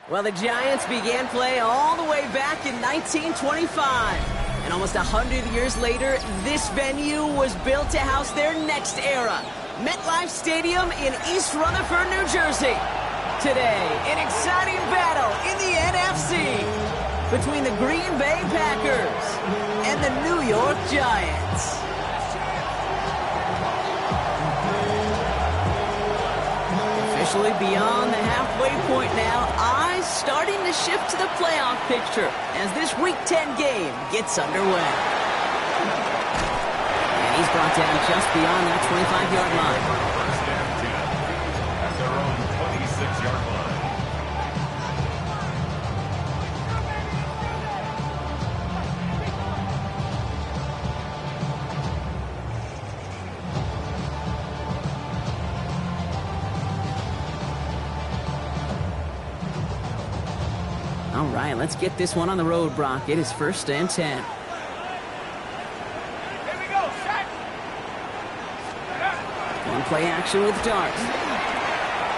Well, the Giants began play all the way back in 1925. And almost 100 years later, this venue was built to house their next era. MetLife Stadium in East Rutherford, New Jersey. Today, an exciting battle in the NFC between the Green Bay Packers and the New York Giants. Officially beyond the halfway point now, eyes starting to shift to the playoff picture as this Week 10 game gets underway. And he's brought down just beyond that 25-yard line. First and 10 at their own 26-yard line. All right, let's get this one on the road, Brock. It is 1st and 10. Here we go, set. One play action with Dart.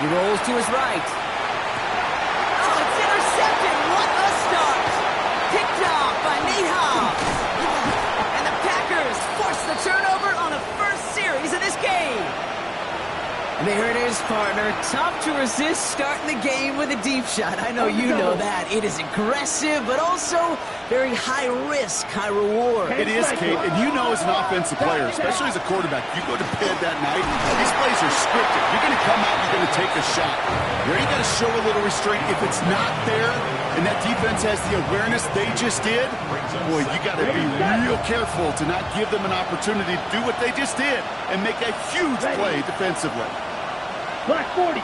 He rolls to his right. Oh, it's intercepted. What a start. Picked off by Nate Hobbs. And the Packers force the turnover on the first series of this game. There it is, partner. Tough to resist starting the game with a deep shot. I know you know that. It is aggressive, but also very high risk, high reward. It is, Kate, and you know as an offensive player, especially as a quarterback, you go to bed that night, these plays are scripted. You're going to come out, you're going to take a shot. Where you got to show a little restraint. If it's not there, and that defense has the awareness they just did, boy, you got to be real careful to not give them an opportunity to do what they just did and make a huge play defensively. Black 40.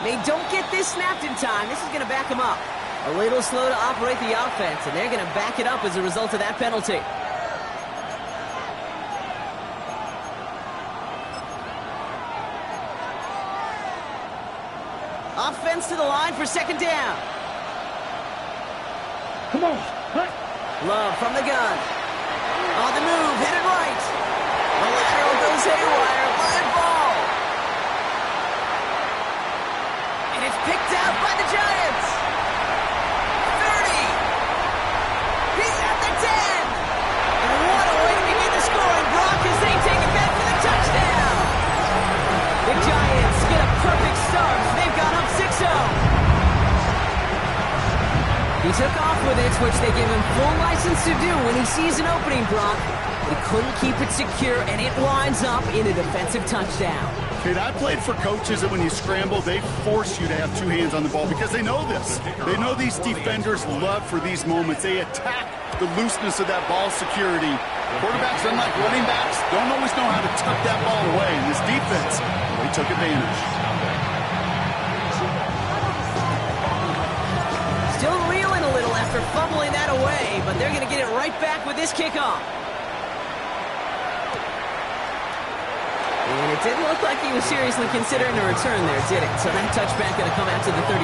They don't get this snapped in time. This is going to back them up. A little slow to operate the offense, and they're going to back it up as a result of that penalty. Offense to the line for 2nd down. Come on, cut. Love from the gun. On the move, headed right. The lateral goes haywire. Live ball. And it's picked out by the Giants. 30. He's at the 10. And what a way to begin the scoring, Brock, as they take it back for the touchdown. The Giants get a perfect start. They've got up 6-0. He took off with it, which they give him full license to do when he sees an opening, Brock. But he couldn't keep it secure, and it winds up in a defensive touchdown. Kate, I played for coaches that when you scramble, they force you to have two hands on the ball because they know this. They know these defenders love for these moments. They attack the looseness of that ball security. Quarterbacks, unlike running backs, don't always know how to tuck that ball away. And this defense, they took advantage. Still reeling a little after fumbling that away, but they're going to get it right back with this kickoff. And it didn't look like he was seriously considering a return there, did it? So that touchback going to come out to the 35.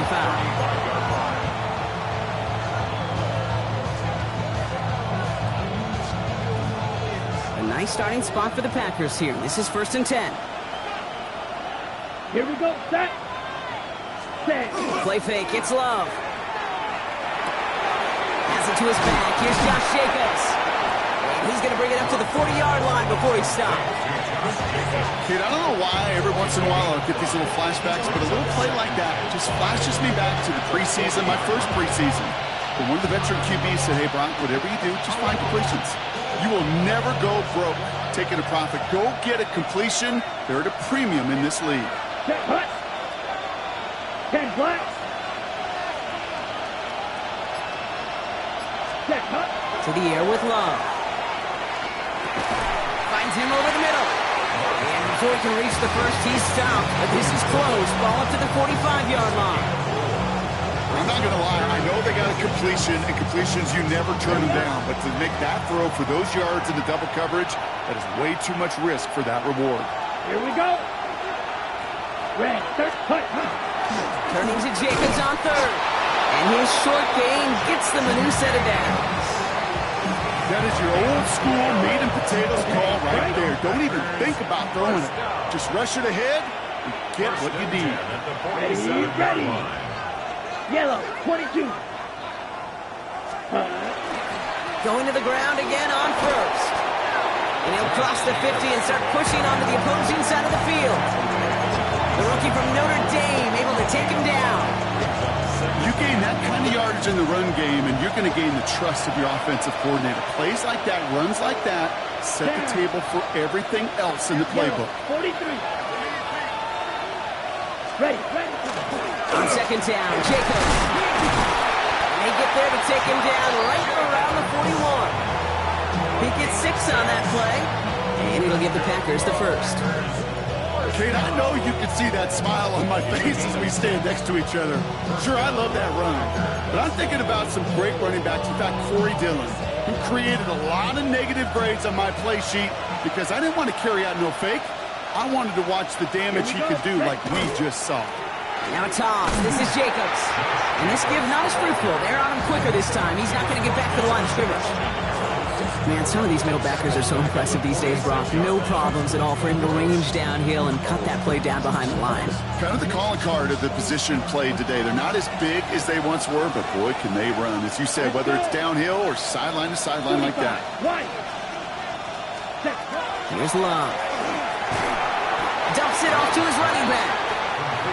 A nice starting spot for the Packers here. This is 1st and 10. Here we go, set. Set. Play fake, it's Love. Pass it to his back. Here's Josh Jacobs. And he's going to bring it up to the 40-yard line before he stops. Kid, I don't know why every once in a while I'll get these little flashbacks, but a little play like that just flashes me back to the preseason, my first preseason. But one of the veteran QBs said, hey, Brock, whatever you do, just find completions. You will never go broke taking a profit. Go get a completion. They're at a premium in this league. Set, cut. 10 black. Set, cut. To the air with Love. Finds him over the middle. And before he can reach the first, he's stopped. But this is close. Ball up to the 45-yard line. I'm not going to lie. I know they got a completion, and completions, you never turn them down. But to make that throw for those yards in the double coverage, that is way too much risk for that reward. Here we go. Red, third, cut. Turning to Jacobs on 3rd. And his short game gets them a new set of downs. That is your old school meat and potatoes call right there. Don't even think about throwing it. Just rush it ahead and get what you need. Ready. Yellow, 22. Going to the ground again on first. And he'll cross the 50 and start pushing onto the opposing side of the field. The rookie from Notre Dame able to take him down. You gain that kind of yardage in the run game, and you're going to gain the trust of your offensive coordinator. Plays like that, runs like that, set the table for everything else in the playbook. 43. Ready. On second down, Jacobs. And they get there to take him down right around the 41. He gets 6 on that play, and it'll give the Packers the first. Kate, I know you can see that smile on my face as we stand next to each other. Sure, I love that run, but I'm thinking about some great running backs. In fact, Corey Dillon, who created a lot of negative grades on my play sheet because I didn't want to carry out no fake. I wanted to watch the damage he could do like we just saw. Now a toss. This is Jacobs. And this give not as fruitful. They're on him quicker this time. He's not going to get back to the line of scrimmage. Man, some of these middle backers are so impressive these days, Brock. No problems at all for him to range downhill and cut that play down behind the line. Kind of the calling card of the position played today. They're not as big as they once were, but boy, can they run. As you said, whether it's downhill or sideline to sideline like that. Here's Love. Dumps it off to his running back.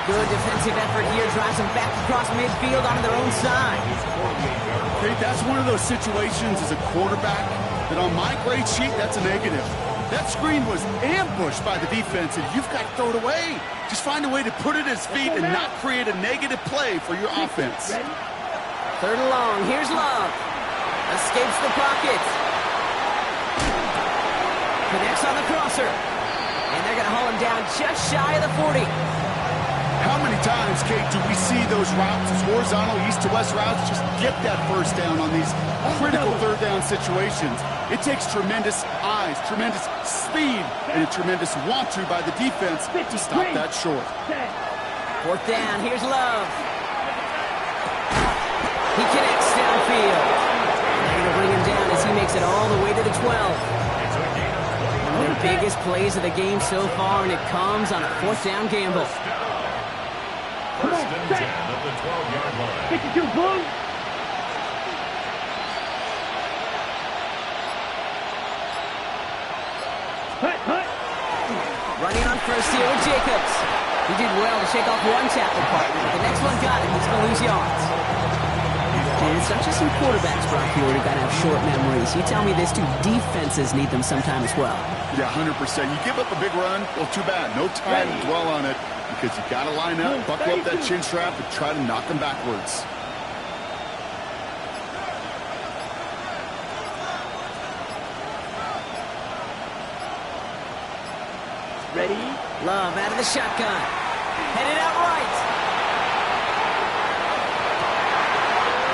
Good defensive effort here. Drives them back across midfield onto their own side. Hey, that's one of those situations as a quarterback that on my grade sheet, that's a negative. That screen was ambushed by the defense, and you've got to throw it away. Just find a way to put it at his feet and not create a negative play for your offense. Third and long. Here's Love. Escapes the pocket. Connects on the crosser. And they're going to haul him down just shy of the 40. How many times, Kate, do we see those routes, those horizontal east to west routes, just get that first down on these critical third down situations? It takes tremendous eyes, tremendous speed, and a tremendous want-to by the defense to stop that short. Fourth down, here's Love. He connects downfield. They're going to bring him down as he makes it all the way to the 12. One of their biggest plays of the game so far, and it comes on a fourth down gamble. First and 10 at the 12-yard line. 52 blue. Hut. Running on first here with Jacobs. He did well to shake off one tackle partner. The next one got him. He's going to lose yards. And it's not just some quarterbacks, Brock, here who've got to have short memories. You tell me this too, defenses need them sometime as well. Yeah, 100%. You give up a big run, well, too bad. No time to dwell on it because you got to line up, buckle up that chin strap, and try to knock them backwards. Ready? Love out of the shotgun. Headed out right.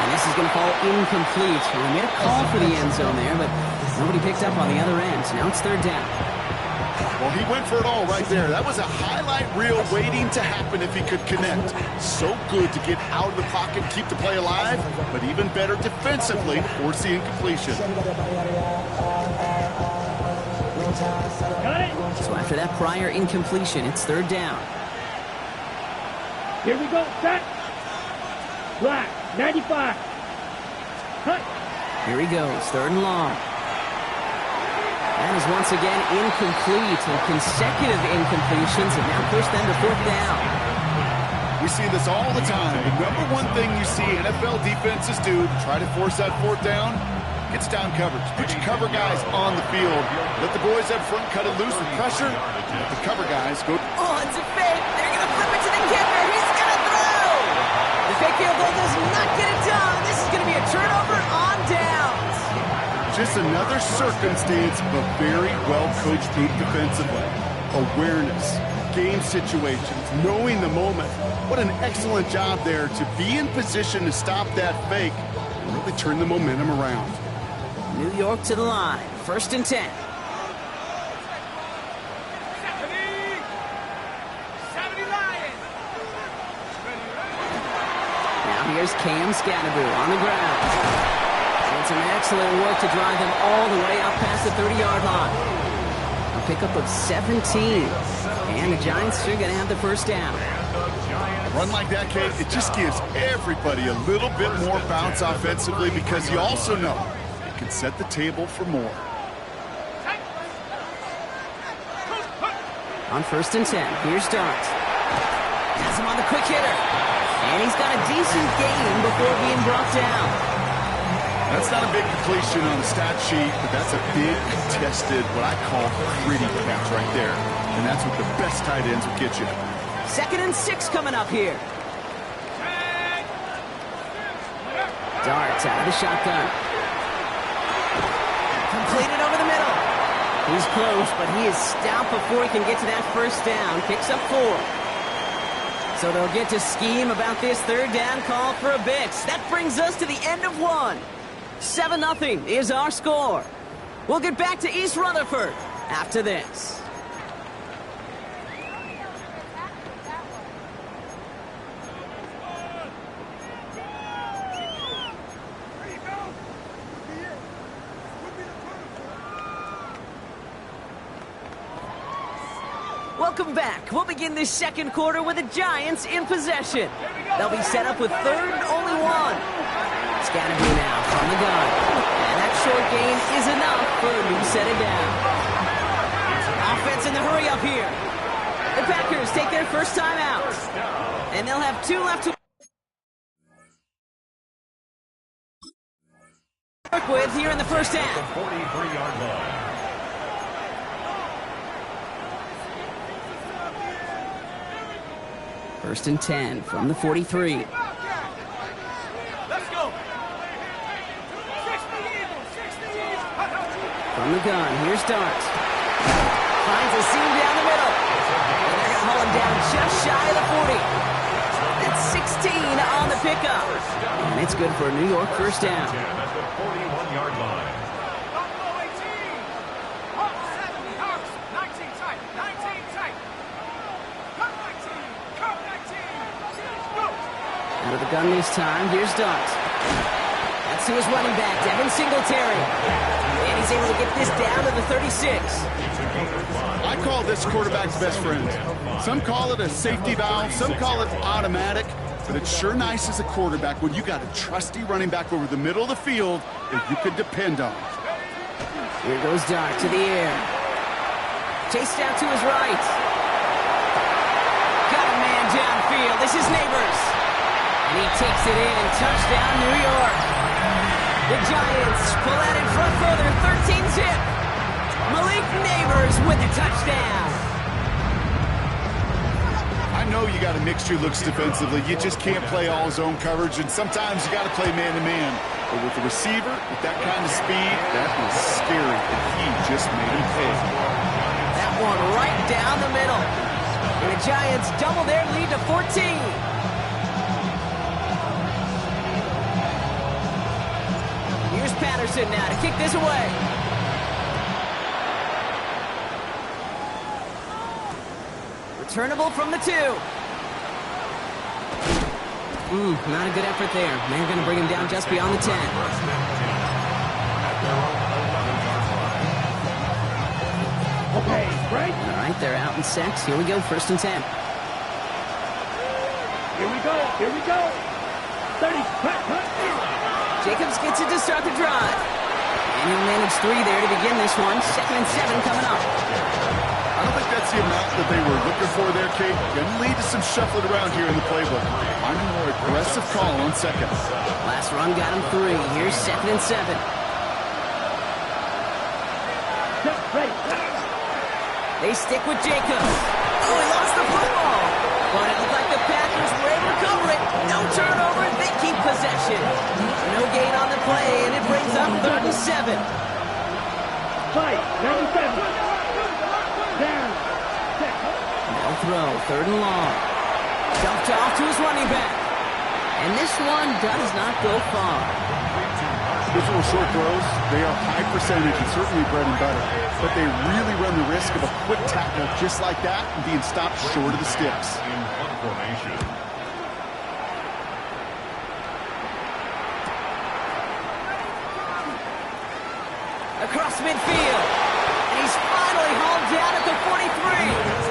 And this is going to fall incomplete. Well, they made a call for the end zone there, but nobody picked up on the other end. So now it's third down. Well, he went for it all right there. That was a highlight reel waiting to happen if he could connect. So good to get out of the pocket, keep the play alive, but even better defensively, force the incompletion. Got it. So after that prior incompletion, it's third down. Here we go. Set. Black. 95. Hut. Here he goes, third and long. That is once again incomplete, and consecutive incompletions have now pushed them to fourth down. We see this all the time. The number one thing you see NFL defenses do to try to force that fourth down, gets down coverage. Put your cover guys on the field. Let the boys up front cut it loose with pressure. Let the cover guys go. Oh, it's a fake. They're going to flip it to the kicker. He's going to throw. The fake field goal does not get it done. This is going to be a turnover on downs. Just another circumstance of a very well-coached group defensively. Awareness, game situations, knowing the moment. What an excellent job there to be in position to stop that fake and really turn the momentum around. New York to the line. First and 10. Now Here's Cam Scannaboo on the ground. And some excellent work to drive him all the way out past the 30-yard line. A pickup of 17. And the Giants are going to have the first down. A run like that, Kate, it just gives everybody a little bit more bounce offensively because you also know it can set the table for more. On 1st and 10, here's Dart. Has him on the quick hitter. And he's got a decent gain before being brought down. That's not a big completion on the stat sheet, but that's a big contested, what I call gritty catch right there. And that's what the best tight ends will get you. 2nd and 6 coming up here. Dart out of the shotgun. Completed over the middle. He's close, but he is stout before he can get to that first down. Picks up 4. So they'll get to scheme about this 3rd down call for a bit. That brings us to the end of 1. 7-0 is our score. We'll get back to East Rutherford after this. Welcome back. We'll begin this 2nd quarter with the Giants in possession. They'll be set up with 3rd and only 1. Scannaboo now from the gun. And that short gain is enough for a new set of down. Offense in the hurry up here. The Packers take their first time out. And they'll have 2 left to work with here in the first half. 43-yard line. First and 10 from the 43. Let's go. From the gun, here's Dart. Finds a seam down the middle. And they're going to haul him down just shy of the 40. That's 16 on the pickup. And it's good for a New York first down. At the 41-yard line. Out of the gun this time, here's Dart. That's to his running back, Devin Singletary. And he's able to get this down to the 36. I call this quarterback's best friend. Some call it a safety valve, some call it automatic, but it's sure nice as a quarterback when you got a trusty running back over the middle of the field that you can depend on. Here goes Dart to the air. Chased out to his right. Got a man downfield. This is Neighbors. And he takes it in. Touchdown, New York. The Giants pull out in front further. 13-zip. Malik Neighbors with a touchdown. I know you got a mixture looks defensively. You just can't play all zone coverage, and sometimes you got to play man-to-man. But with the receiver, with that kind of speed, that was scary, and he just made him pay. That one right down the middle. And the Giants double their lead to 14. Here's Patterson now to kick this away. Returnable from the 2. Not a good effort there. They're going to bring him down just beyond the 10. Okay, right? All right, they're out in sets. Here we go, 1st and 10. Here we go. Here we go. 30. Cut. Jacobs gets it to start the drive. And he'll manage 3 there to begin this one. 2nd and 7 coming up. I don't think that's the amount that they were looking for there, Kate. Going to lead to some shuffling around here in the playbook. I'm a more aggressive call on 2nd. Last run got him 3. Here's 2nd and 7. Right. They stick with Jacobs. Oh, he lost the football. But it looked like the Packers were able to cover it. No turnover. They keep possession. No gain on the play, and it brings up 3rd and 7. 97. Down. No throw. 3rd and long. Dumped off to his running back. And this one does not go far. Those little short throws, they are high percentage and certainly bread and butter. But they really run the risk of a quick tackle just like that and being stopped short of the sticks. In punt formation. across midfield. And he's finally hauled down at the 43.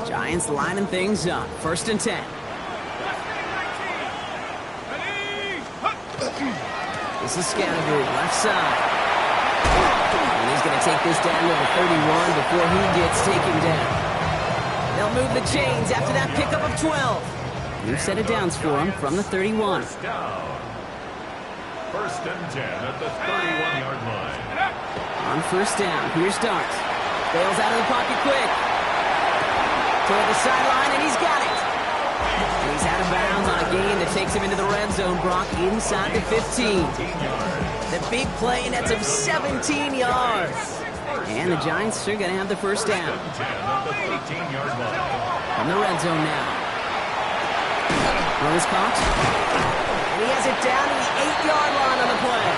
Giants lining things up. 1st and 10. This is Scattergood, left side. And he's going to take this down to the 31 before he gets taken down. They'll move the chains after that pickup of 12. New set of downs for him from the 31. First down. 1st and 10 at the 31-yard line. On 1st down, here's Dart. Bails out of the pocket quick. Toward the sideline, and he's got it. And he's out of bounds on a gain that takes him into the red zone, Brock, inside the 15. The big play nets him 17 yards. And the Giants are going to have the 1st down. From the red zone now. Throw is caught. And he has it down to the 8-yard line on the play.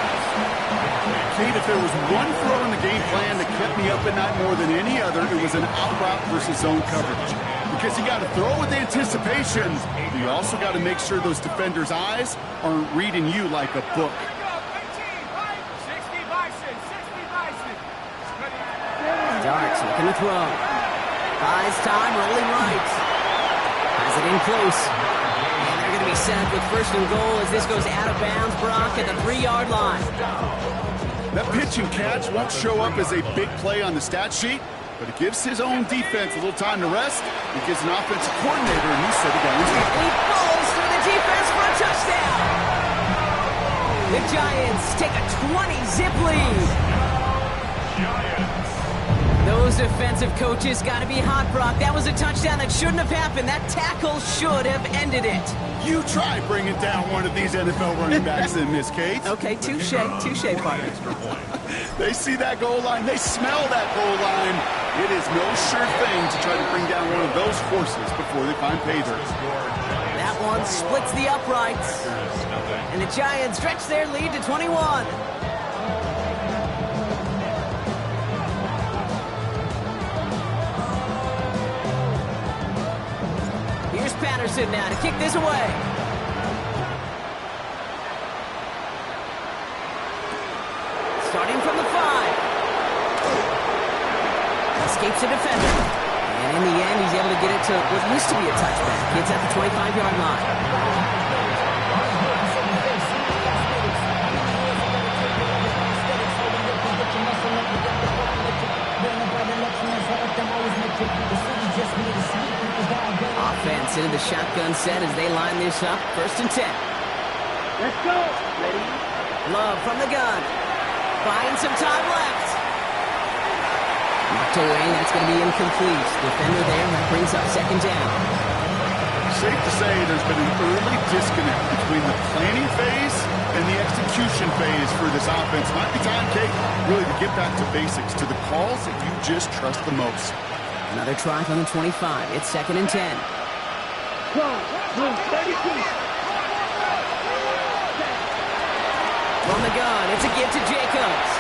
Kate, if there was one throw in the game plan that kept me up at night more than any other, it was an out route versus zone coverage. Because you got to throw with anticipation, but you also got to make sure those defenders' eyes aren't reading you like a book. Darts looking to throw. Buys time, rolling right. Has it in close. And they're going to be set up with 1st and goal as this goes out of bounds, Brock, at the 3-yard line. That pitch and catch won't show up as a big play on the stat sheet, but it gives his own defense a little time to rest. It gives an offensive coordinator a new set of downs. He falls through the defense for a touchdown. The Giants take a 20-zip lead. Those defensive coaches got to be hot, Brock. That was a touchdown that shouldn't have happened. That tackle should have ended it. You try bringing down one of these NFL running backs in, Miss Kate. Okay, touche, partner. They see that goal line. They smell that goal line. It is no sure thing to try to bring down one of those horses before they find pay dirt. That one splits the uprights. And the Giants stretch their lead to 21. Here's Patterson now to kick this away. Starting from the 5. Escapes a defender. And in the end, he's able to get it to what used to be a touchback. Gets at the 25-yard line. Offense into the shotgun set as they line this up. 1st and 10. Let's go. Ready? Love from the gun. Buying some time left. Knocked away. That's going to be incomplete. Defender there. That brings up 2nd down. Safe to say there's been an early disconnect between the planning phase and the execution phase for this offense. Might be time, Kate, really to get back to basics, to the calls that you just trust the most. Another try from the 25. It's 2nd and 10. Go. Blue 32. From the gun, it's a give to Jacobs.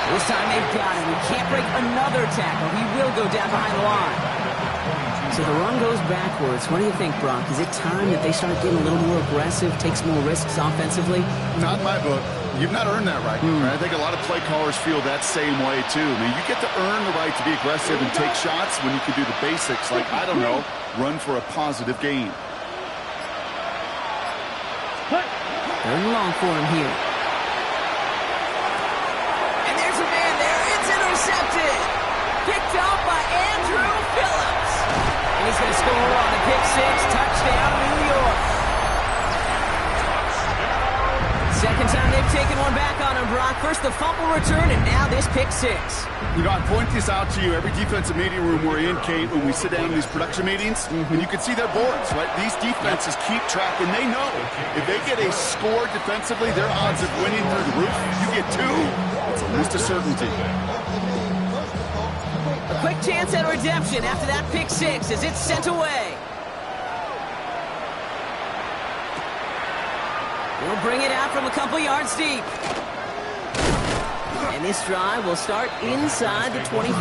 This time they've got him. He can't break another tackle. He will go down behind the line. So the run goes backwards. What do you think, Brock? Is it time that they start getting a little more aggressive, take some more risks offensively? Not in my book. You've not earned that right. I think a lot of play callers feel that same way, too. I mean, you get to earn the right to be aggressive and take shots when you can do the basics, like, I don't know, run for a positive gain. 3rd and long for him here. And there's a man there. It's intercepted. Picked off by Andrew Phillips. And he's going to score on the pick 6. Touchdown, New York. 2nd time they've taken one back on him, Brock. First the fumble return, and now this pick 6. You know, I point this out to you every defensive meeting room we're in, Kate, when we sit down in these production meetings, and you can see their boards, right? These defenses keep track, and they know if they get a score defensively, their odds of winning through the roof. You get 2, it's almost a certainty. A quick chance at redemption after that pick 6 as it's sent away. He'll bring it out from a couple yards deep. And this drive will start inside the 25.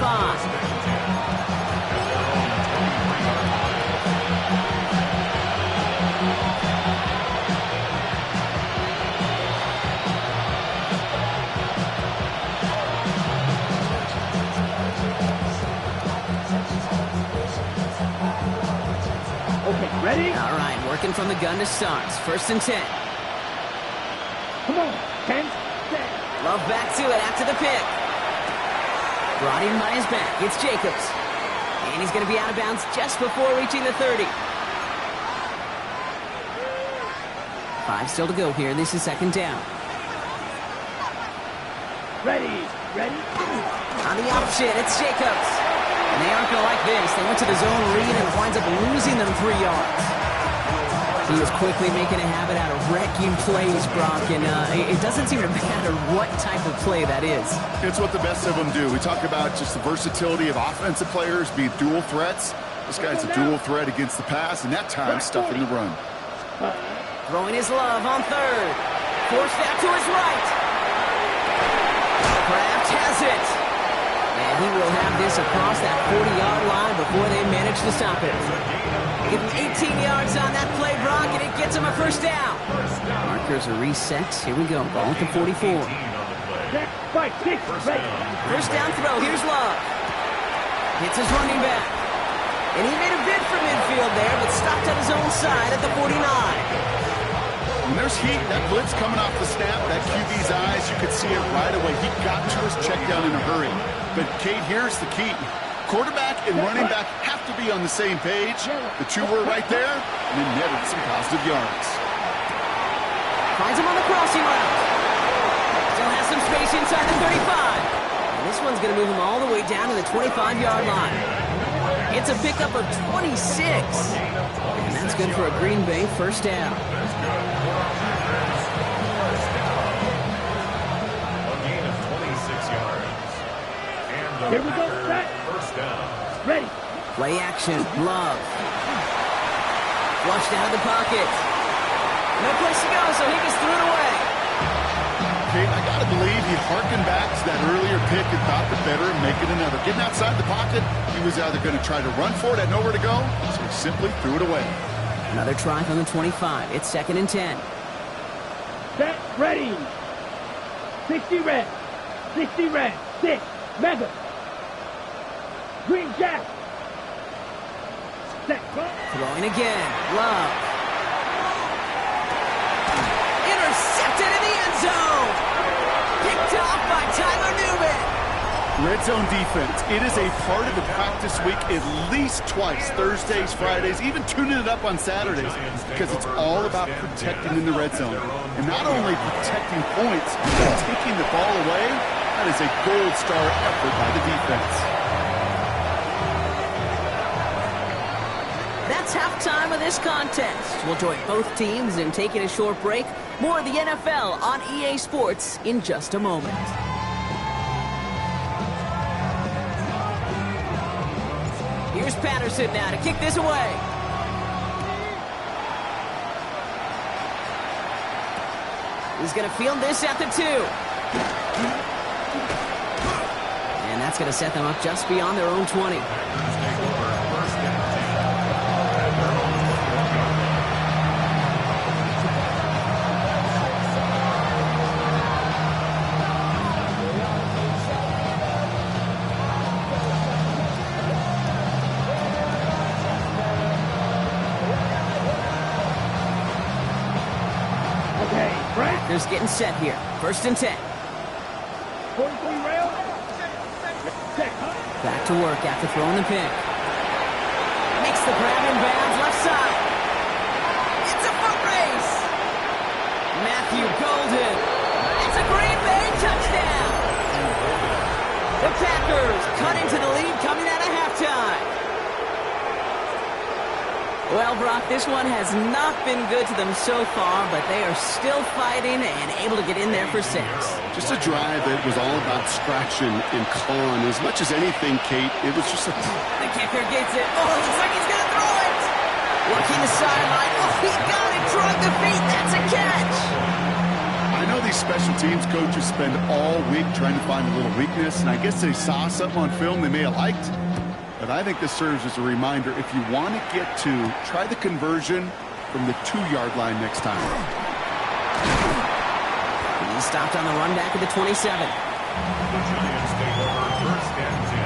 Ready? All right, working from the gun to start. 1st and 10. Come on. 10, set. Love back to it after the pick. Brought in by his back. It's Jacobs. And he's going to be out of bounds just before reaching the 30. 5 still to go here. This is 2nd down. Ready. Ready. On the option, it's Jacobs. And they aren't going to like this. They went to the zone read and winds up losing them 3 yards. He was quickly making a habit out of wrecking plays, Brock, and it doesn't seem to matter what type of play that is. It's what the best of them do. We talk about just the versatility of offensive players being dual threats. This guy's a dual threat against the pass, and that time stuffing the run. Throwing his love on 3rd. Forced out to his right. Kraft has it. And he will have this across that 40-yard line before they manage to stop it. Give him 18 yards on that play, Brock, and it gets him a 1st down. Markers are reset. Here we go. Ball at the 44. 5, 6, ready. 1st down throw. Here's Love. Hits his running back. And he made a bid for midfield there, but stopped on his own side at the 49. When there's heat, that blitz coming off the snap, that QB's eyes, you could see it right away. He got to his check down in a hurry. But, Kate, here's the key. Quarterback and running back have to be on the same page. The two were right there, and they netted some positive yards. Finds him on the crossing route. Still has some space inside the 35. And this one's going to move him all the way down to the 25-yard line. It's a pickup of 26. And that's good for a Green Bay 1st down. A gain of 26 yards. And the Here we go, set. 1st down. Ready. Play action. Love. Flushed out of the pocket. No place to go, so he just threw it away. Kate, I got to believe he harkened back to that earlier pick and thought the better and make it another. Getting outside the pocket, he was either going to try to run for it, had nowhere to go, so he simply threw it away. Another try from the 25. It's 2nd and 10. Set. Ready. 60 red. 60 red. 6. Mega. Green Jack. Set. Throwing again. Love. Intercepted in the end zone. Picked off by Tyler Newman. Red zone defense, it is a part of the practice week at least twice, Thursdays, Fridays, even tuning it up on Saturdays, because it's all about protecting in the red zone. And not only protecting points, but taking the ball away. That is a gold star effort by the defense. That's halftime of this contest. We'll join both teams in taking a short break. More of the NFL on EA Sports in just a moment. Here's Patterson now to kick this away. He's going to field this at the 2. And that's going to set them up just beyond their own 20. Packers getting set here. 1st and 10. 43 rail. Set. Back to work after throwing the pick. Makes the grab in bounds left side. It's a foot race. Matthew Golden. It's a Green Bay touchdown. The Packers cut into the lead coming out of halftime. Well, Brock, this one has not been good to them so far, but they are still fighting and able to get in there for 6. Just a drive that was all about scratching and clawing. As much as anything, Kate, it was just a... The kicker gets it. Oh, it looks like he's going to throw it. Working the sideline. Oh, he got it. Drug the feet. That's a catch. I know these special teams coaches spend all week trying to find a little weakness, and I guess they saw something on film they may have liked. But I think this serves as a reminder, if you want to get to, try the conversion from the 2-yard line next time. He stopped on the run back at the 27. The Giants take over 1st and 10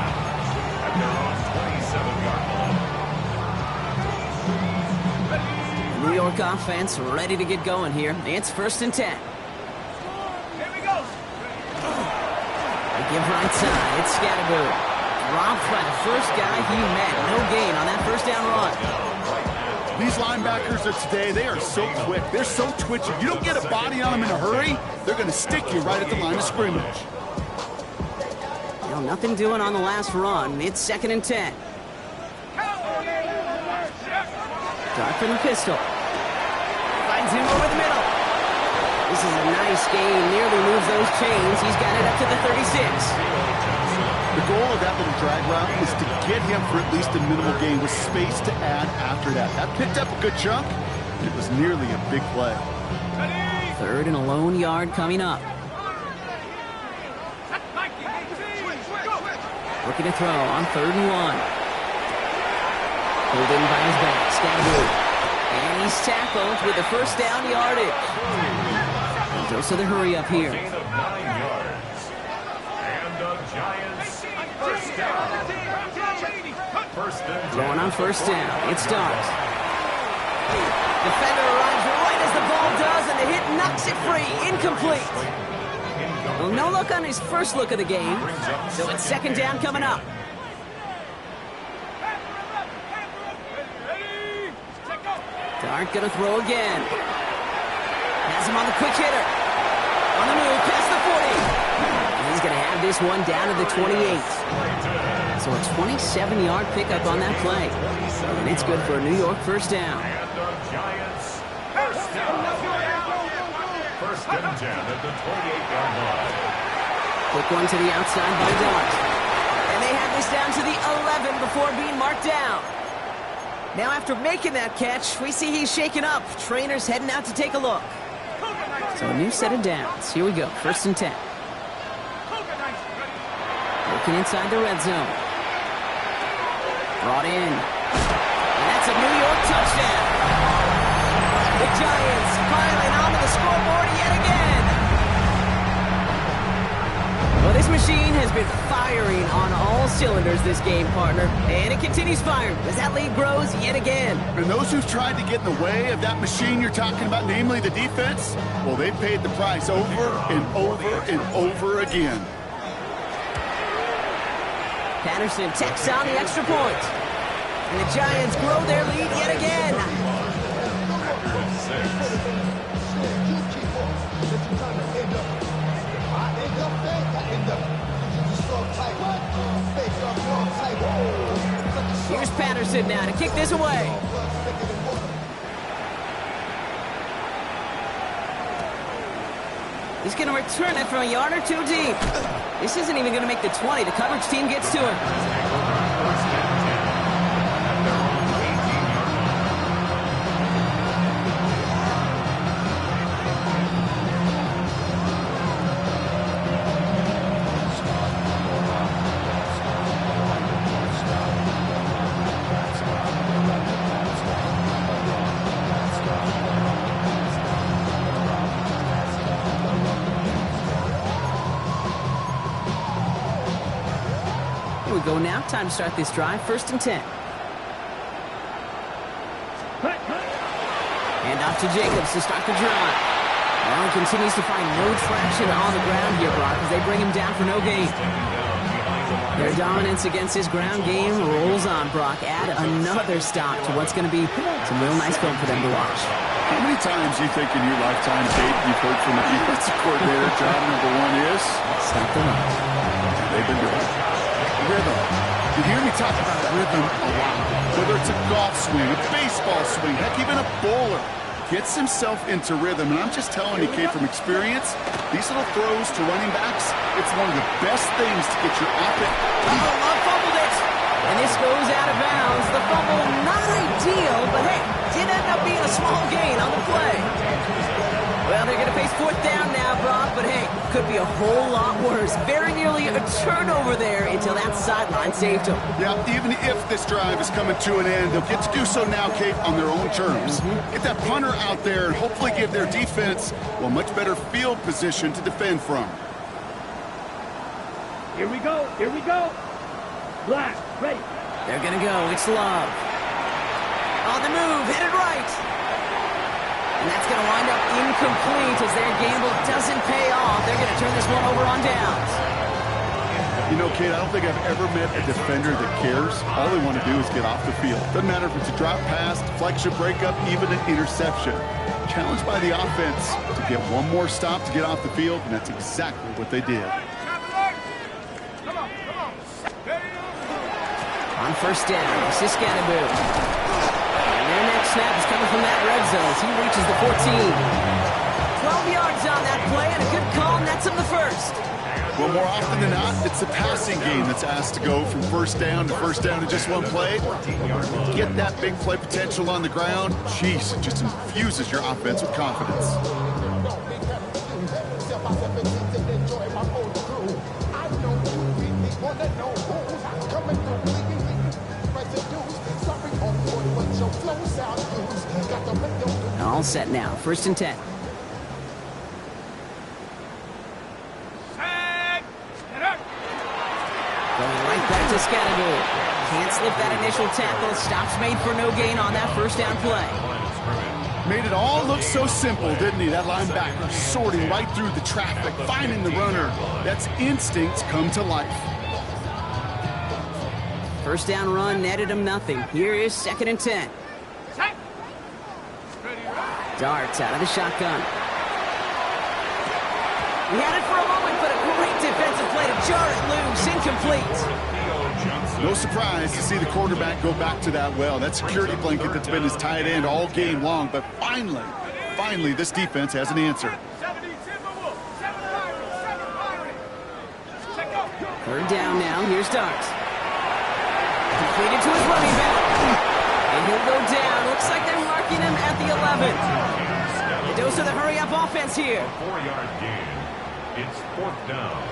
at their own 27-yard line. New York offense ready to get going here. It's 1st and 10. Here we go. They give right side. It's Scattergood. Dropped by the first guy he met. No gain on that 1st down run. These linebackers of today, they are so quick. They're so twitchy. You don't get a body on them in a hurry, they're going to stick you right at the line of scrimmage. Well, nothing doing on the last run. It's 2nd and 10. Dart for the pistol. Finds him over the middle. This is a nice gain. Nearly moves those chains. He's got it up to the 36. The goal of that little drag route is to get him for at least a minimal gain with space to add after that. That picked up a good chunk. It was nearly a big play. 3rd and a lone yard coming up. Looking to throw on 3rd and 1. Pulled in by his back. Scattergood. And he's tackled with the 1st down yardage. Dose of the hurry up here. Gain of 9 yards. And the Giants 1st down. 1st and 10. Going on 1st down. It starts. Defender arrives right as the ball does, and the hit knocks it free. Incomplete. Well, no look on his first look of the game. So it's 2nd down coming up. Dart gonna throw again. Has him on the quick hitter. On the move, past the 40. He's gonna have this one down to the 28. So a 27-yard pickup on that play. And it's good for a New York 1st down. And the Giants 1st down. 1st and 10 at the 28-yard line. Quick one to the outside by Dart. And they have this down to the 11 before being marked down. Now after making that catch, we see he's shaken up. Trainer's heading out to take a look. So a new set of downs. Here we go, 1st and 10. Looking inside the red zone. Brought in. And that's a New York touchdown. The Giants piling onto the scoreboard yet again. Well, this machine has been firing on all cylinders this game, partner. And it continues firing as that lead grows yet again. And those who've tried to get in the way of that machine you're talking about, namely the defense, well, they've paid the price over and over and over again. Patterson tacks on the extra point. And the Giants grow their lead yet again. Here's Patterson now to kick this away. He's going to return it from a yard or two deep. This isn't even going to make the 20. The coverage team gets to him. Here we go now. Time to start this drive. 1st and 10. Hand off to Jacobs to start the drive. Allen continues to find no traction on the ground here, Brock, as they bring him down for no gain. Their dominance against his ground game rolls on, Brock. Add another stop to what's going to be some real nice film for them to watch. How many times do you think in your lifetime, Kate, you've heard from a defensive coordinator, job number 1 is? Stop the run. They've been doing it. Rhythm. You hear me talk about rhythm a lot. Whether it's a golf swing, a baseball swing, heck, even a bowler gets himself into rhythm. And I'm just telling you, Kate, from experience, these little throws to running backs, it's one of the best things to get your offense. Love fumbled it. And this goes out of bounds. The fumble, not ideal, but hey, did end up being a small gain on the play. Well, they're going to face 4th down now, Brock, but hey, could be a whole lot worse. Very nearly a turnover there until that sideline saved him. Yeah, even if this drive is coming to an end, they'll get to do so now, Kate, on their own terms. Get that punter out there and hopefully give their defense, well, much better field position to defend from. Here we go. Here we go. Black, ready. They're going to go. It's Love. On the move, headed right. And that's going to wind up incomplete as their gamble doesn't pay off. They're going to turn this one over on downs. You know, Kate, I don't think I've ever met a defender that cares. All they want to do is get off the field. Doesn't matter if it's a drop pass, deflection, breakup, even an interception. Challenged by the offense to get one more stop to get off the field, and that's exactly what they did. On first down, this is Scatterboo. And their next snap is coming from that red zone as he reaches the 14. 12 yards on that play and a good call, and that's him the first. Well, more often than not, it's the passing game that's asked to go from first down in just one play. Get that big play potential on the ground. Jeez, it just infuses your offense with confidence. All set now, 1st and 10. Going right back to Scatterboo. Can't slip that initial tackle. Stops made for no gain on that first down play. Made it all look so simple, didn't he? That linebacker sorting right through the traffic, finding the runner. That's instincts come to life. First down run netted him nothing. Here is 2nd and 10. Darts out of the shotgun. He had it for a moment, but a great defensive play to jar it loose. Incomplete. No surprise to see the quarterback go back to that well. That security blanket that's been his tight end all game long. But finally, this defense has an answer. 3rd down now. Here's Darts. Completed to his running back. And he'll go down. Looks like they're marking him at the 11. A dose of the hurry-up offense here. 4-yard gain. It's 4th down.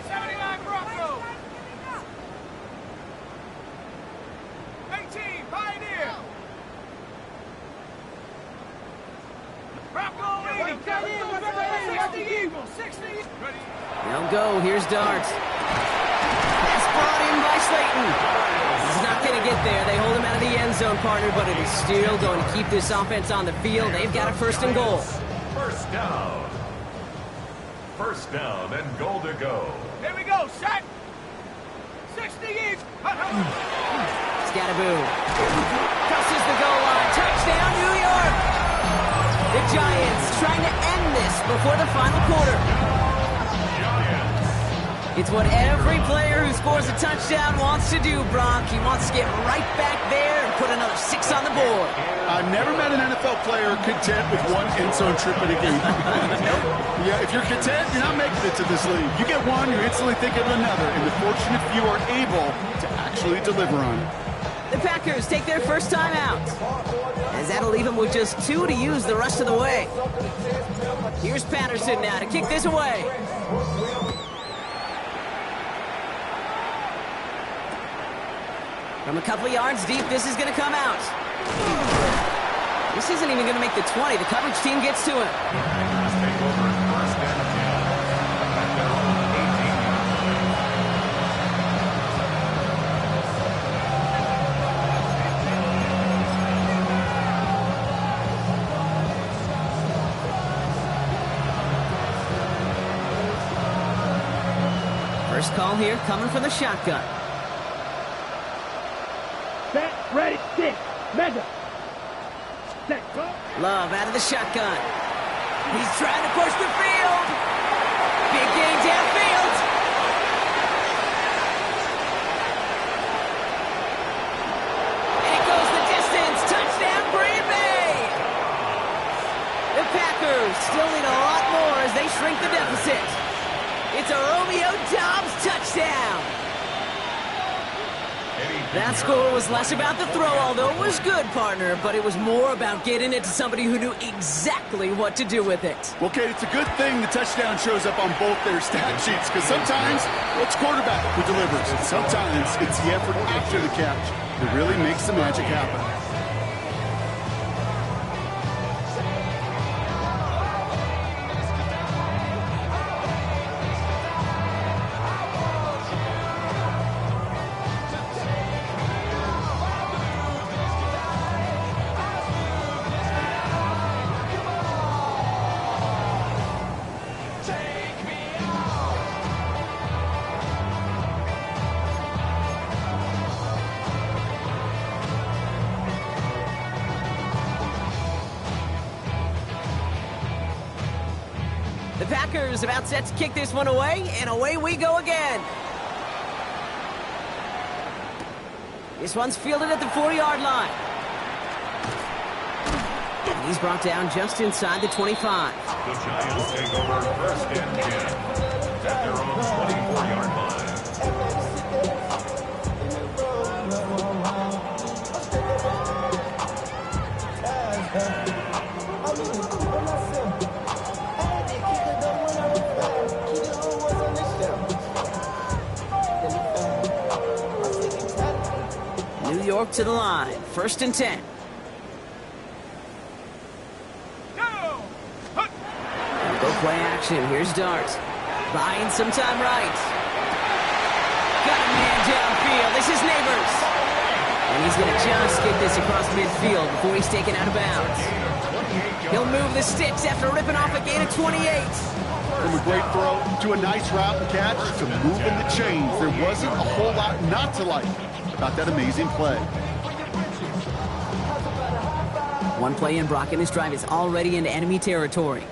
79 Bronco. 18 Pioneer. Bronco 80. 60 Eagle. 60. They'll go. Here's Darts. Pass brought in by Slayton. He's not going to get there. They hold him out of the end zone, partner, but it is still going to keep this offense on the field. They've got a 1st and goal. First down. 1st down and goal to go. Here we go. Set. 60 Eagle. Scatterboo crosses the goal line. Touchdown, New York. The Giants trying to end this before the final quarter. It's what every player who scores a touchdown wants to do, Brock. He wants to get right back there and put another 6 on the board. I've never met an NFL player content with one end zone trip in a game. Yeah, if you're content, you're not making it to this league. You get one, you're instantly thinking of another, and the fortunate few are able to actually deliver on it. The Packers take their first time out, as that'll leave them with just 2 to use the rest of the way. Here's Patterson now to kick this away. From a couple of yards deep, this is going to come out. This isn't even going to make the 20. The coverage team gets to him. First call here coming from the shotgun. Set, ready, stick, measure. Set, go. Love out of the shotgun. He's trying to push the field. Big gain downfield. And it goes the distance. Touchdown, Green Bay. The Packers still need a lot more as they shrink the deficit. It's a Romeo Doubs touchdown. That score was less about the throw, although it was good, partner, but it was more about getting it to somebody who knew exactly what to do with it. Well, Kate, it's a good thing the touchdown shows up on both their stat sheets, because sometimes it's quarterback who delivers, and sometimes it's the effort after the catch that really makes the magic happen. Packers about set to kick this one away, and away we go again. This one's fielded at the 4-yard line. And he's brought down just inside the 25. The Giants take over first and 10 at their own 24-yard line. New York to the line, first and 10. Go play action. Here's Dart. Buying some time right. Got a man downfield. This is Neighbors. And he's going to just get this across midfield before he's taken out of bounds. He'll move the sticks after ripping off a gain of 28. From a great throw to a nice route and catch to moving the chains. There wasn't a whole lot not to like about that amazing play. One play in, Brock, and his drive is already into enemy territory.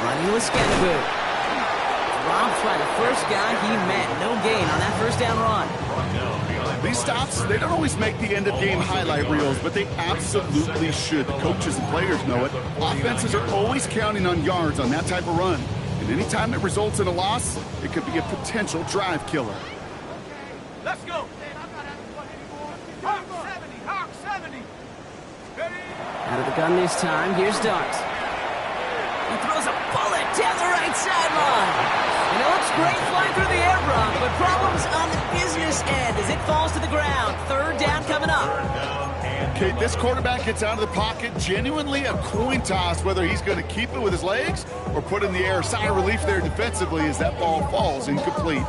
Running with Scandaboo. Dropped by the first guy he met. No gain on that first down run. These stops, they don't always make the end-of-game highlight reels, but they absolutely should. The coaches and players know it. Offenses are always counting on yards on that type of run. And anytime it results in a loss, it could be a potential drive killer. Let's go. Hawk 70. Out of the gun this time. Here's Dart. He throws a bullet down the right sideline. And it looks great flying through the air, Brock, but problems on the business end as it falls to the ground. Third down coming up. Okay, this quarterback gets out of the pocket. Genuinely a coin toss whether he's going to keep it with his legs or put in the air. Sigh of relief there defensively as that ball falls incomplete.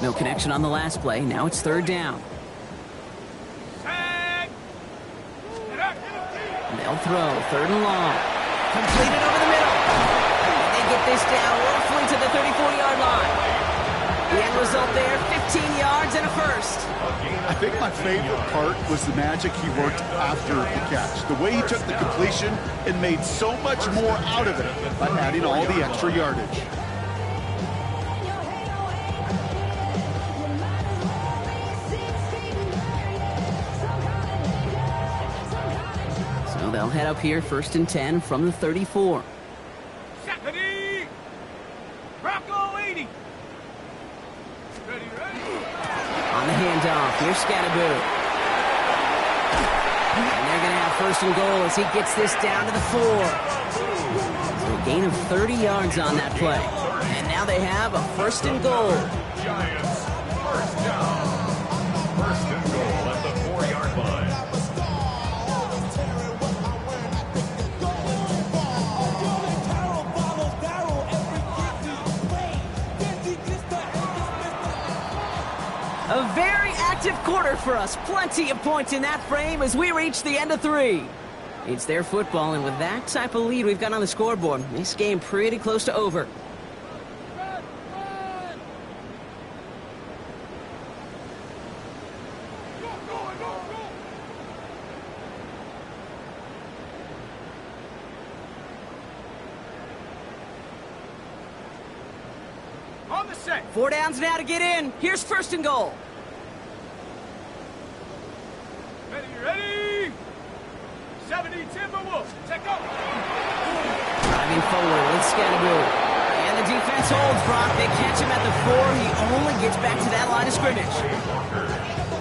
No connection on the last play. Now it's third down. They'll throw. Third and long. Completed over the middle. And they get this down roughly to the 34-yard line. The end result there, 15 yards and a first. I think my favorite part was the magic he worked after the catch. The way he took the completion and made so much more out of it by adding all the extra yardage. They'll head up here, first and 10 from the 34. Bronco 80. Ready. On the handoff, here's Scandaboo. And they're going to have first and goal as he gets this down to the 4. So a gain of 30 yards on that play. And now they have a first and goal. Giants, first down. First and goal at the 4-yard line. A very active quarter for us. Plenty of points in that frame as we reach the end of 3. It's their football, and with that type of lead we've got on the scoreboard, this game pretty close to over. On the set. 4 downs now to get in. Here's first and goal. Ready. 70 Timberwolves. Check out. Driving forward with Scandaboo. And the defense holds, Brock. They catch him at the 4. He only gets back to that line of scrimmage.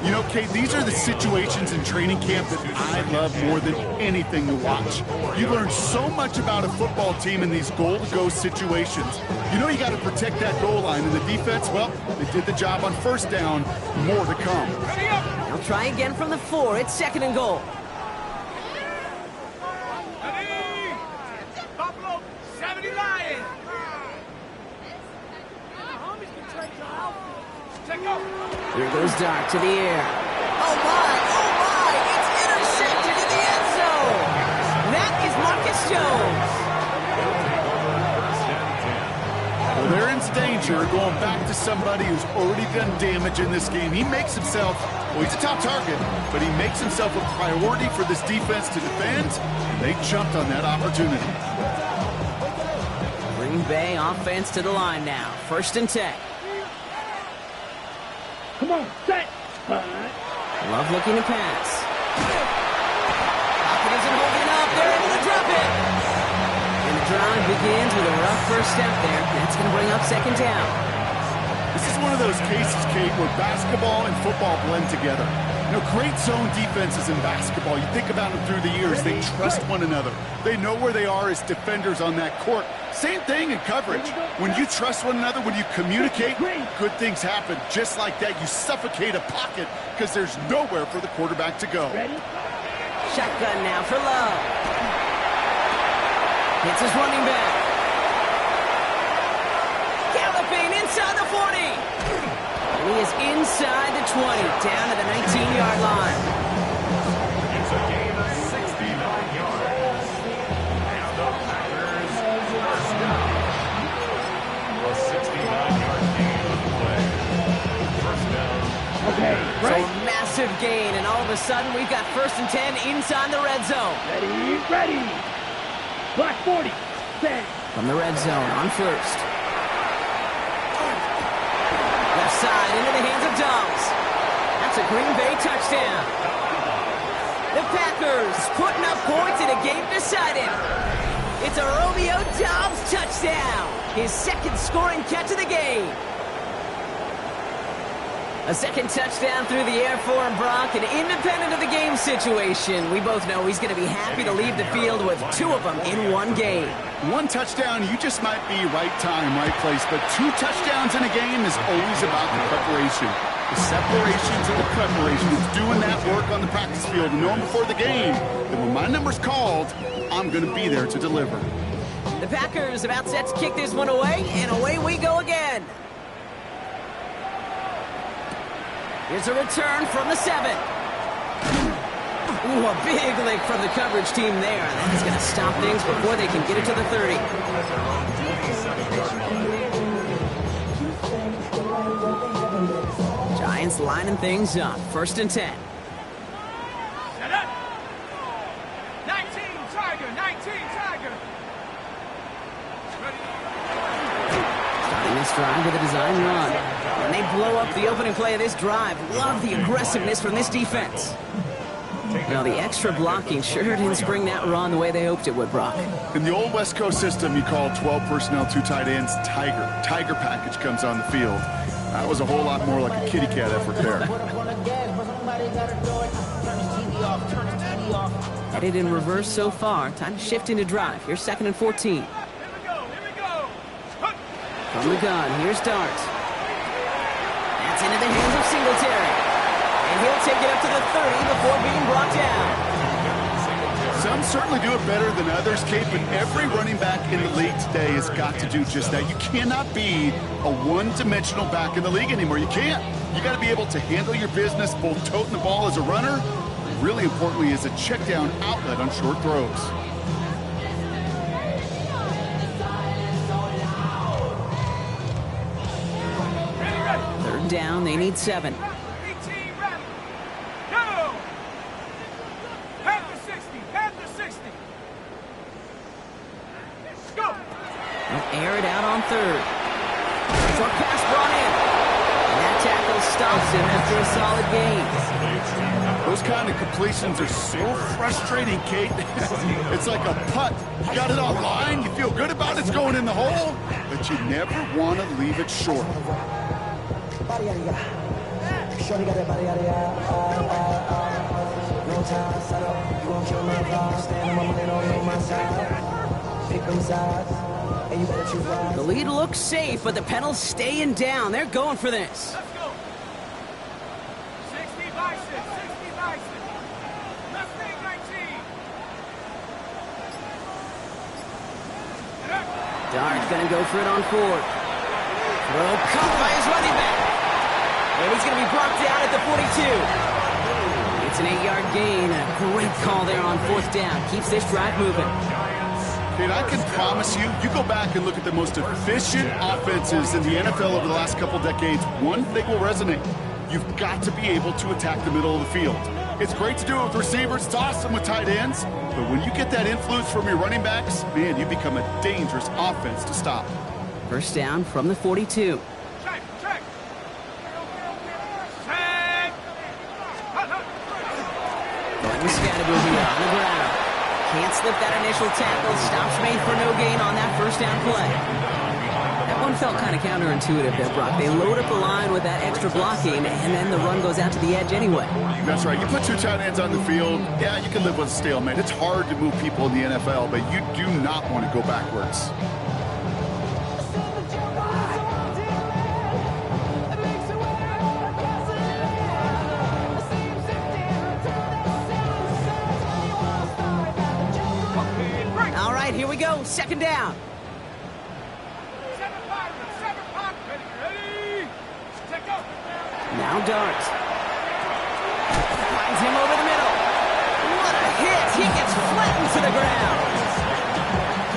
You know, Kate, these are the situations in training camp that I love more than anything to watch. You learn so much about a football team in these goal-to-go situations. You know you got to protect that goal line, and the defense, well, they did the job on first down. More to come. They'll try again from the 4. It's second and goal. Ready. Buffalo 70 Lions. Check out. Here goes Dart to the air. Oh my! It's intercepted in the end zone. That is Marcus Jones. sense danger, going back to somebody who's already done damage in this game. He makes himself, well, he's a top target, but he makes himself a priority for this defense to defend. They jumped on that opportunity. Green Bay offense to the line now. 1st and 10. Come on, set. Love looking to pass. Pocket isn't holding up. They're able to drop it. And the drive begins with a rough first step there. That's going to bring up 2nd down. This is one of those cases, Kate, where basketball and football blend together. You know, great zone defenses in basketball. You think about them through the years. They trust one another. They know where they are as defenders on that court. Same thing in coverage. When you trust one another, when you communicate, good things happen. Just like that, you suffocate a pocket because there's nowhere for the quarterback to go. Shotgun now for Love. Hits his running back. Galloping inside the 40. And he is inside the 20, down to the 19-yard line. It's a gain of 69 yards. And the Packers first down. A 69-yard gain on the play. First down. Okay, So right. a massive gain, and all of a sudden we've got 1st and 10 inside the red zone. Ready. Black 40. Set. From the red zone on 1st. Left side into the hands of Dobbs. That's a Green Bay touchdown. The Packers putting up points in a game decided. It's a Romeo Dobbs touchdown. His 2nd scoring catch of the game. A 2nd touchdown through the air for Brock, and independent of the game situation, we both know he's going to be happy to leave the field with 2 of them in one game. 1 touchdown, you just might be right time, right place, but 2 touchdowns in a game is always about the preparation. The separation to the preparation. It's doing that work on the practice field and knowing before the game that when my number's called, I'm going to be there to deliver. The Packers about set to kick this one away, and away we go again. Here's a return from the 7. Ooh, a big lick from the coverage team there. That is going to stop things before they can get it to the 30. Giants lining things up. 1st and 10. Set up. 19 Tiger. 19 Tiger. Starting this drive with a design run. And they blow up the opening play of this drive. Love the aggressiveness from this defense. Now, the extra blocking sure didn't spring that run the way they hoped it would, Brock. In the old West Coast system, you call 12 personnel, 2 tight ends, Tiger. Tiger package comes on the field. That was a whole lot more like a kitty cat effort there. Headed in reverse so far. Time to shift into drive. Here's 2nd and 14. Here we go. From the gun, here's Dart. That's into the hands of Singletary. And he'll take it up to the 30 before being brought down. Some certainly do it better than others, Kate, but every running back in the league today has got to do just that. You cannot be a one-dimensional back in the league anymore. You can't. You got to be able to handle your business, both toting the ball as a runner, and really importantly as a check-down outlet on short throws. Third down, they need 7. They'll air it out on 3rd. Short pass brought in. And that tackle stops him after a solid gain. Those kind of completions are so frustrating, Kate. It's like a putt. You got it on line, you feel good about it's going in the hole, but you never want to leave it short. The lead looks safe, but the Penals staying down. They're going for this. Let's go. 60 by 6. 60 by 6. Let's take 19. Dart's going to go for it on 4th. Throw caught by his running back. And he's going to be brought down at the 42. It's an 8-yard gain. A great call there on 4th down. Keeps this drive moving. And I can promise you, you go back and look at the most efficient offenses in the NFL over the last couple decades, one thing will resonate. You've got to be able to attack the middle of the field. It's great to do it with receivers. It's awesome with tight ends. But when you get that influence from your running backs, man, you become a dangerous offense to stop. First down from the 42. Check. Gordon Scattergood here on the ground. Can't slip that initial tackle. Stops made for no gain on that first down play. That one felt kind of counterintuitive there, Brock. They load up the line with that extra blocking, and then the run goes out to the edge anyway. That's right. You put two tight ends on the field, yeah, you can live with a stalemate. It's hard to move people in the NFL, but you do not want to go backwards. All right, here we go. Second down. Now Dart. Finds him over the middle. What a hit. He gets flattened to the ground.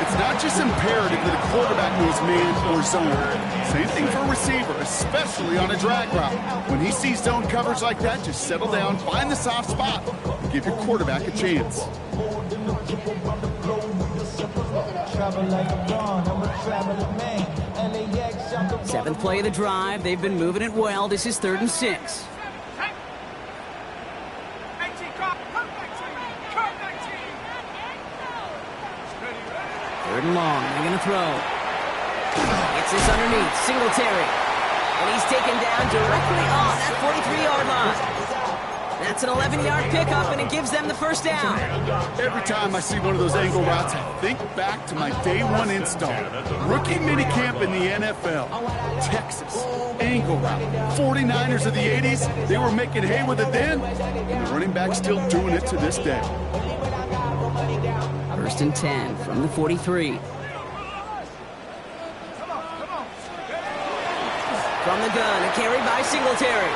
It's not just imperative that a quarterback knows man or zone. Same thing for a receiver, especially on a drag route. When he sees zone coverage like that, just settle down, find the soft spot, and give your quarterback a chance. Seventh play of the drive. They've been moving it well. This is 3rd and 6. Third and long. They're going to throw. It's this underneath. Singletary. And he's taken down directly off that 43-yard line. That's an 11-yard pickup, and it gives them the first down. Every time I see one of those angle routes, I think back to my day one install. Rookie minicamp in the NFL. Texas, angle route. 49ers of the 80s, they were making hay with it then, and the running back's still doing it to this day. 1st and 10 from the 43. From the gun, a carry by Singletary.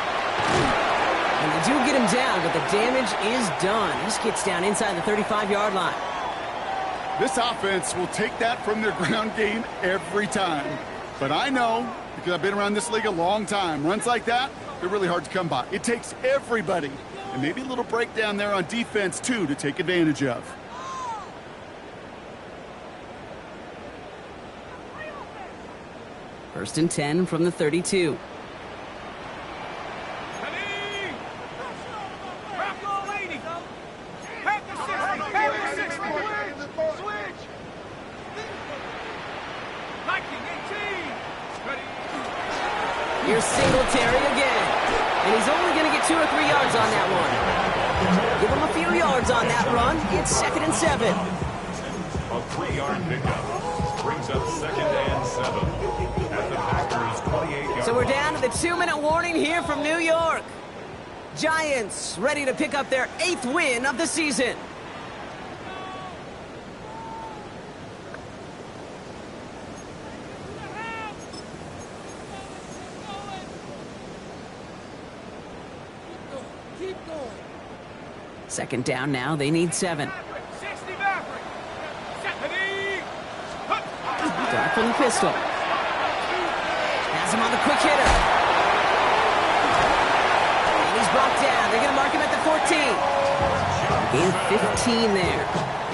And they do get him down, but the damage is done. He just gets down inside the 35-yard line. This offense will take that from their ground game every time. But I know, because I've been around this league a long time, runs like that, they're really hard to come by. It takes everybody, and maybe a little breakdown there on defense, too, to take advantage of. First and 10 from the 32. Here's Singletary again. And he's only going to get 2 or 3 yards on that one. Give him a few yards on that run. It's 2nd and 7. A 3-yard pickup brings up 2nd and 7 at the Packers' 28-yard. So we're down to the 2-minute warning here from New York. Giants ready to pick up their 8th win of the season. Second down now. They need 7. Dart from the pistol. Has him on the quick hitter. And he's brought down. They're going to mark him at the 14. Gain 15 there.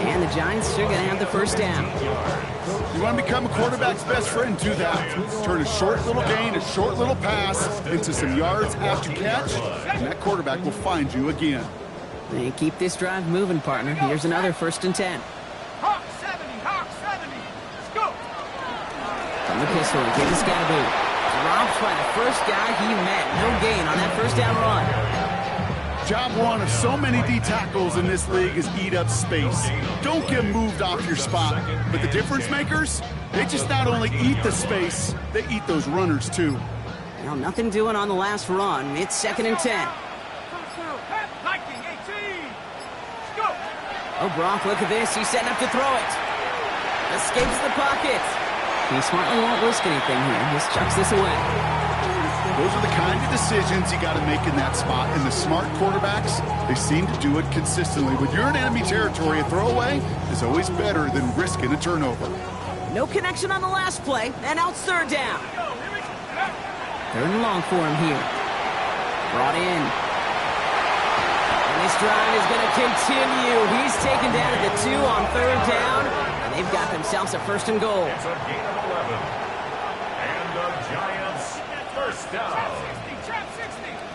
And the Giants are going to have the first down. You want to become a quarterback's best friend, do that. Turn a short little gain, a short little pass into some yards after catch, and that quarterback will find you again. They keep this drive moving, partner. Here's another 1st and 10. Hawk 70, Hawk 70. Let's go. From the pistol, Gordon Scattergood. Dropped by the first guy he met. No gain on that first down run. Job one of so many D tackles in this league is eat up space. Don't get moved off your spot. But the difference makers, they just not only eat the space, they eat those runners too. Well, nothing doing on the last run. It's 2nd and 10. Oh, Brock, look at this. He's setting up to throw it. Escapes the pocket. He smartly won't risk anything here. Just chucks this away. Those are the kind of decisions you got to make in that spot. And the smart quarterbacks, they seem to do it consistently. When you're in enemy territory, a throwaway is always better than risking a turnover. No connection on the last play, and now it's third down. Third and long for him here. Brought in. And this drive is going to continue. He's taken down at the 2 on third down, and they've got themselves a first and goal. It's a gain of 11. And the Giants first down.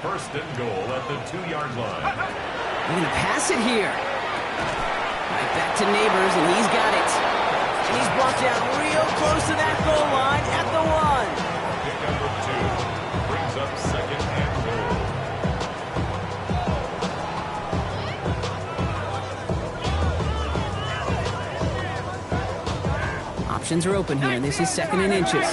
First and goal at the 2-yard line. They're going to pass it here. Right back to Neighbors, and he's got it. And he's brought down real close to that goal line at the 1. Pick number 2 brings up second and goal. Options are open here, and this is second and inches.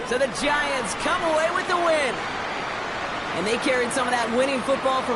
So the Giants come away with the win. And they carried some of that winning football from